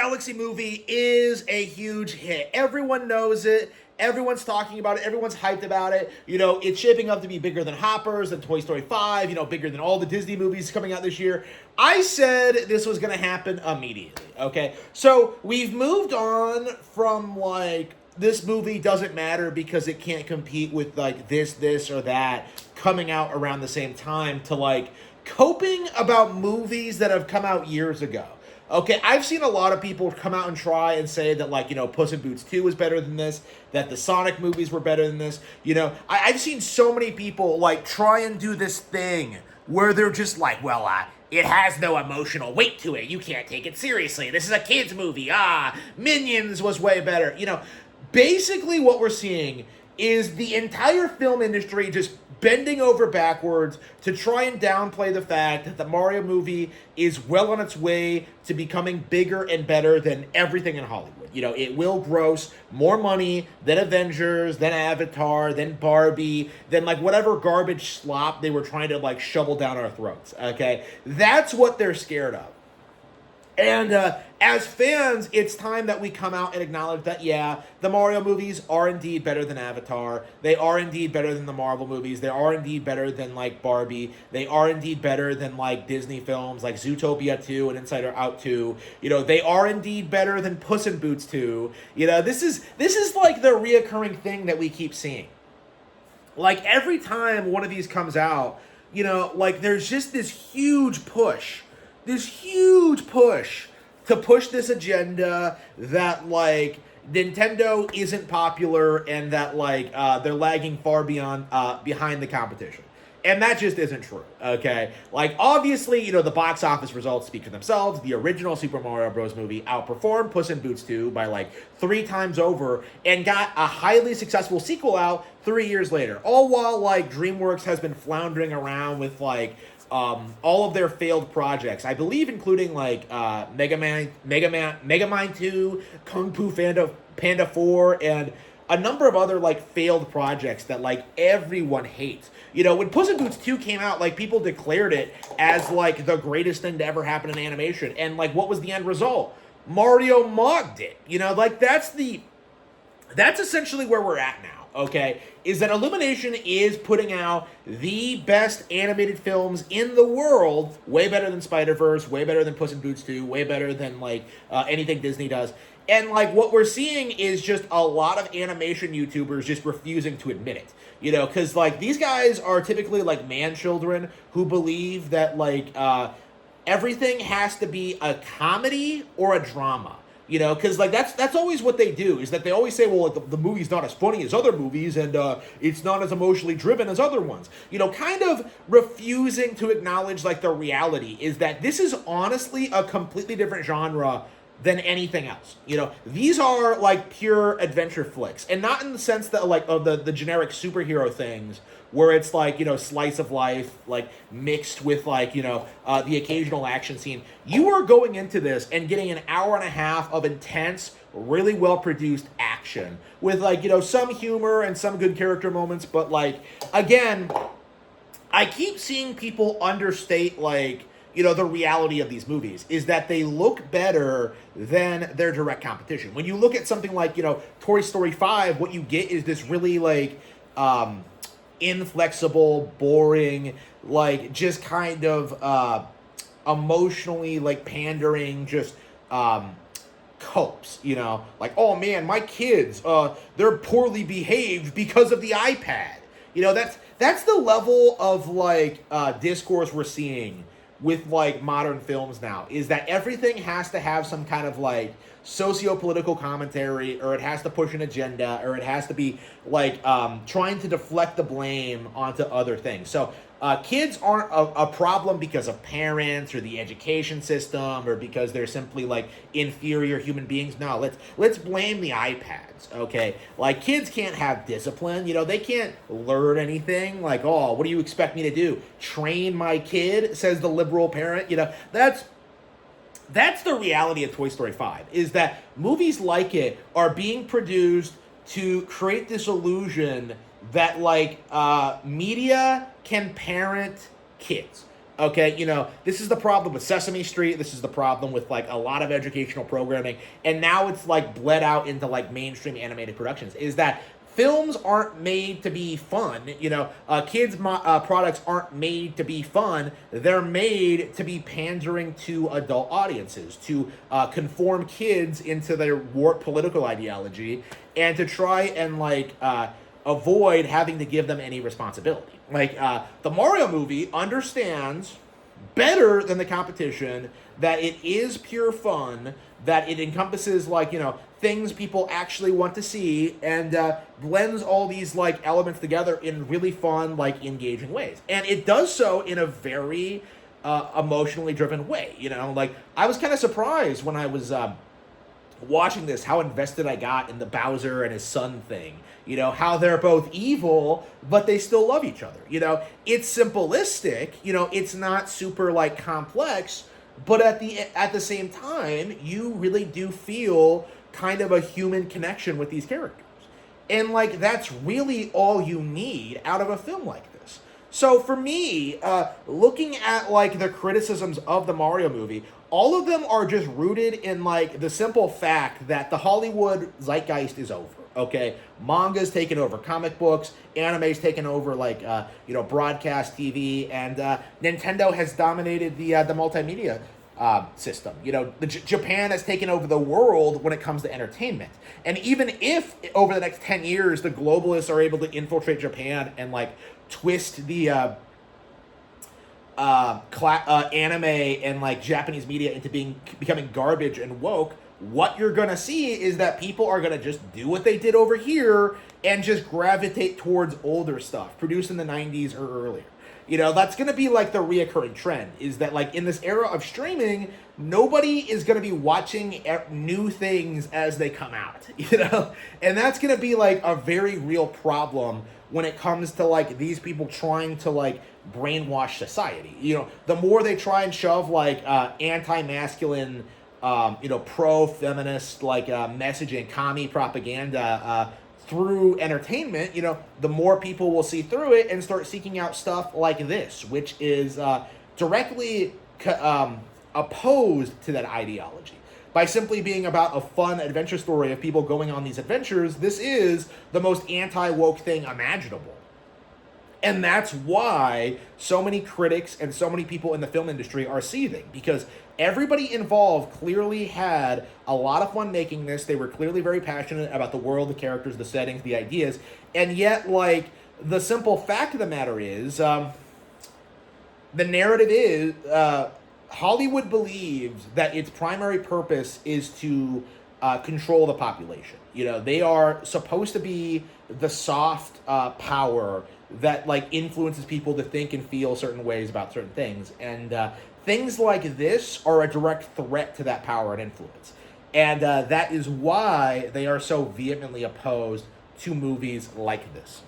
Galaxy movie is a huge hit. Everyone knows it. Everyone's talking about it. Everyone's hyped about it. You know, it's shaping up to be bigger than Hoppers, than Toy Story 5, you know, bigger than all the Disney movies coming out this year. I said this was going to happen immediately, okay? So we've moved on from, like, this movie doesn't matter because it can't compete with, like, this, or that coming out around the same time to, like, coping about movies that have come out years ago. Okay, I've seen a lot of people come out and try and say that, like, you know, Puss in Boots 2 was better than this, that the Sonic movies were better than this. You know, I've seen so many people, like, try and do this thing where they're just like, well, it has no emotional weight to it. You can't take it seriously. This is a kid's movie. Minions was way better. You know, basically what we're seeing is the entire film industry just bending over backwards to try and downplay the fact that the Mario movie is well on its way to becoming bigger and better than everything in Hollywood. You know, it will gross more money than Avengers, than Avatar, than Barbie, than, like, whatever garbage slop they were trying to, like, shovel down our throats, okay? That's what they're scared of. And as fans, it's time that we come out and acknowledge that, yeah, the Mario movies are indeed better than Avatar. They are indeed better than the Marvel movies. They are indeed better than, like, Barbie. They are indeed better than, like, Disney films like Zootopia 2 and Inside Out 2. You know, they are indeed better than Puss in Boots 2. You know, this is like the reoccurring thing that we keep seeing. Like, every time one of these comes out, you know, like, there's just this huge push to push this agenda that, like, Nintendo isn't popular and that, like, they're lagging far behind the competition. And that just isn't true, okay? Like, obviously, you know, the box office results speak for themselves. The original Super Mario Bros. Movie outperformed Puss in Boots 2 by, like, 3 times over and got a highly successful sequel out 3 years later. All while, like, DreamWorks has been floundering around with, like, all of their failed projects, I believe, including, like, Megamind 2, Kung Fu Panda 4, and a number of other, like, failed projects that, like, everyone hates. You know, when Puss in Boots 2 came out, like, people declared it as, like, the greatest thing to ever happen in animation. And, like, what was the end result? Mario mocked it. You know, like, that's essentially where we're at now. Okay, is that Illumination is putting out the best animated films in the world, way better than Spider-Verse, way better than Puss in Boots 2, way better than, like, anything Disney does. And, like, what we're seeing is just a lot of animation YouTubers just refusing to admit it. You know, because, like, these guys are typically, like, man-children who believe that, like, everything has to be a comedy or a drama. You know, because, like, that's always what they do, is that they always say, well, like, the movie's not as funny as other movies, and it's not as emotionally driven as other ones. You know, kind of refusing to acknowledge, like, the reality is that this is honestly a completely different genre than anything else. You know, these are, like, pure adventure flicks, and not in the sense that, like, of the generic superhero things, where it's, like, you know, slice of life, like, mixed with, like, you know, the occasional action scene. You are going into this and getting an hour and a half of intense, really well-produced action with, like, you know, some humor and some good character moments, but, like, again, I keep seeing people understate, like, you know, the reality of these movies is that they look better than their direct competition. When you look at something like, you know, Toy Story 5, what you get is this really, like, inflexible, boring, like, just kind of emotionally, like, pandering, just copes, you know, like, oh man, my kids, they're poorly behaved because of the iPad. You know, that's the level of, like, discourse we're seeing with, like, modern films now, is that everything has to have some kind of, like, socio-political commentary, or it has to push an agenda, or it has to be, like, trying to deflect the blame onto other things. So kids aren't a problem because of parents or the education system or because they're simply, like, inferior human beings. No, let's blame the iPads, okay? Like, kids can't have discipline. You know, they can't learn anything. Like, oh, what do you expect me to do? Train my kid, says the liberal parent. You know, that's the reality of Toy Story 5, is that movies like it are being produced to create this illusion that, like, media can parent kids. Okay, this is the problem with Sesame Street. This is the problem with like a lot of educational programming, and now it's like bled out into like mainstream animated productions. Is that films aren't made to be fun? Kids' products aren't made to be fun. They're made to be pandering to adult audiences, to conform kids into their warped political ideology, and to try and like avoid having to give them any responsibility. Like, the Mario movie understands better than the competition that it is pure fun, that it encompasses, like, things people actually want to see, and blends all these, like, elements together in really fun, like, engaging ways. And it does so in a very emotionally driven way, Like, I was kind of surprised when I was watching this, how invested I got in the Bowser and his son thing. How they're both evil, but they still love each other. It's simplistic, it's not super like complex, but at the same time, you really do feel kind of a human connection with these characters. And like that's really all you need out of a film like this. So for me, looking at like the criticisms of the Mario movie, all of them are just rooted in like the simple fact that the Hollywood zeitgeist is over. Okay, manga's taken over comic books, anime's taken over like broadcast TV, and Nintendo has dominated the multimedia system. Japan has taken over the world when it comes to entertainment. And even if over the next 10 years the globalists are able to infiltrate Japan and like twist the anime and like Japanese media into becoming garbage and woke, what you're gonna see is that people are gonna just do what they did over here and just gravitate towards older stuff produced in the 90s or earlier. That's gonna be like the reoccurring trend, is that like in this era of streaming, nobody is gonna be watching new things as they come out, and that's gonna be like a very real problem when it comes to like these people trying to like brainwash society. The more they try and shove like anti-masculine pro-feminist like messaging, commie propaganda through entertainment, the more people will see through it and start seeking out stuff like this, which is directly opposed to that ideology. By simply being about a fun adventure story of people going on these adventures, this is the most anti-woke thing imaginable. And that's why so many critics and so many people in the film industry are seething, because everybody involved clearly had a lot of fun making this. They were clearly very passionate about the world, the characters, the settings, the ideas. And yet, like, the simple fact of the matter is, the narrative is, Hollywood believes that its primary purpose is to control the population. They are supposed to be the soft power that like influences people to think and feel certain ways about certain things, and things like this are a direct threat to that power and influence, and that is why they are so vehemently opposed to movies like this.